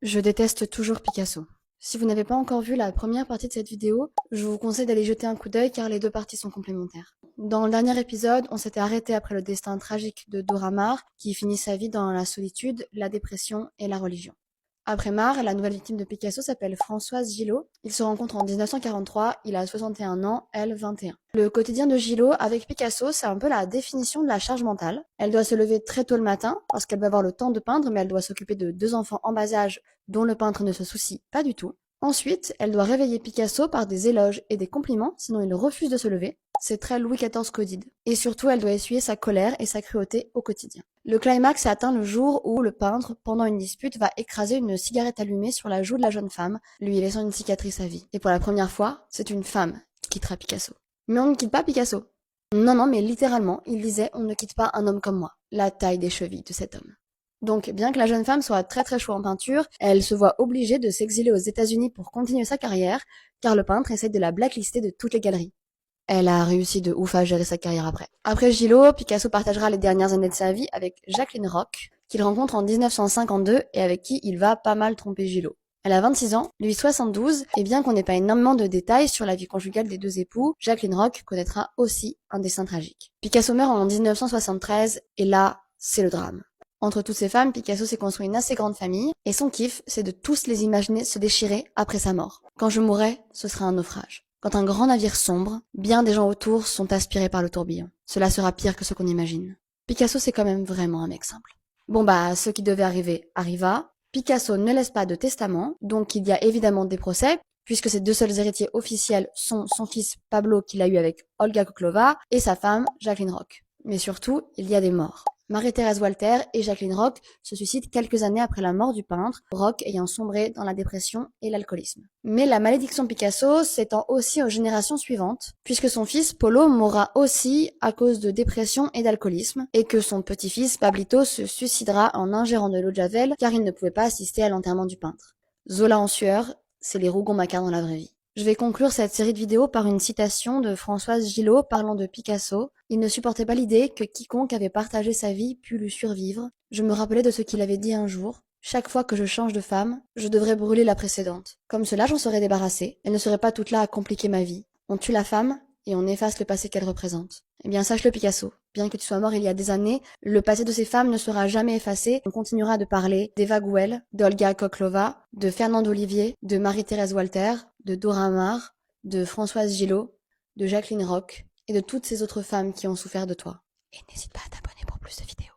Je déteste toujours Picasso. Si vous n'avez pas encore vu la première partie de cette vidéo, je vous conseille d'aller jeter un coup d'œil car les deux parties sont complémentaires. Dans le dernier épisode, on s'était arrêté après le destin tragique de Dora Maar, qui finit sa vie dans la solitude, la dépression et la religion. Après Maar, la nouvelle victime de Picasso s'appelle Françoise Gillot. Ils se rencontrent en 1943, il a 61 ans, elle 21. Le quotidien de Gillot avec Picasso, c'est un peu la définition de la charge mentale. Elle doit se lever très tôt le matin, parce qu'elle va avoir le temps de peindre, mais elle doit s'occuper de 2 enfants en bas âge, dont le peintre ne se soucie pas du tout. Ensuite, elle doit réveiller Picasso par des éloges et des compliments, sinon il refuse de se lever. C'est très Louis XIV codide. Et surtout, elle doit essuyer sa colère et sa cruauté au quotidien. Le climax est atteint le jour où le peintre, pendant une dispute, va écraser une cigarette allumée sur la joue de la jeune femme, lui laissant une cicatrice à vie. Et pour la première fois, c'est une femme qui quittera Picasso. Mais on ne quitte pas Picasso. Non, mais littéralement, il disait « on ne quitte pas un homme comme moi ». La taille des chevilles de cet homme. Donc, bien que la jeune femme soit très très chouée en peinture, elle se voit obligée de s'exiler aux États-Unis pour continuer sa carrière, car le peintre essaie de la blacklister de toutes les galeries. Elle a réussi de ouf à gérer sa carrière après. Après Gillot, Picasso partagera les dernières années de sa vie avec Jacqueline Roch, qu'il rencontre en 1952 et avec qui il va pas mal tromper Gillot. Elle a 26 ans, lui 72, et bien qu'on n'ait pas énormément de détails sur la vie conjugale des deux époux, Jacqueline Roch connaîtra aussi un destin tragique. Picasso meurt en 1973, et là, c'est le drame. Entre toutes ces femmes, Picasso s'est construit une assez grande famille, et son kiff, c'est de tous les imaginer se déchirer après sa mort. Quand je mourrai, ce sera un naufrage. Quand un grand navire sombre, bien des gens autour sont aspirés par le tourbillon. Cela sera pire que ce qu'on imagine. Picasso, c'est quand même vraiment un mec simple. Bon bah, ce qui devait arriver, arriva. Picasso ne laisse pas de testament, donc il y a évidemment des procès, puisque ses deux seuls héritiers officiels sont son fils Pablo qu'il a eu avec Olga Koklova et sa femme Jacqueline Roch. Mais surtout, il y a des morts. Marie-Thérèse Walter et Jacqueline Roch se suicident quelques années après la mort du peintre, Roch ayant sombré dans la dépression et l'alcoolisme. Mais la malédiction Picasso s'étend aussi aux générations suivantes, puisque son fils Polo mourra aussi à cause de dépression et d'alcoolisme, et que son petit-fils Pablito se suicidera en ingérant de l'eau de javel car il ne pouvait pas assister à l'enterrement du peintre. Zola en sueur, c'est les Rougon-Macquart dans la vraie vie. Je vais conclure cette série de vidéos par une citation de Françoise Gillot parlant de Picasso. Il ne supportait pas l'idée que quiconque avait partagé sa vie pût lui survivre. Je me rappelais de ce qu'il avait dit un jour. Chaque fois que je change de femme, je devrais brûler la précédente. Comme cela, j'en serais débarrassée. Elle ne serait pas toute là à compliquer ma vie. On tue la femme et on efface le passé qu'elle représente. Eh bien, sache-le Picasso. Bien que tu sois mort il y a des années, le passé de ces femmes ne sera jamais effacé. On continuera de parler d'Eva Gouel, d'Olga Koklova, de Fernande Olivier, de Marie-Thérèse Walter, de Dora Maar, de Françoise Gillot, de Jacqueline Roch et de toutes ces autres femmes qui ont souffert de toi. Et n'hésite pas à t'abonner pour plus de vidéos.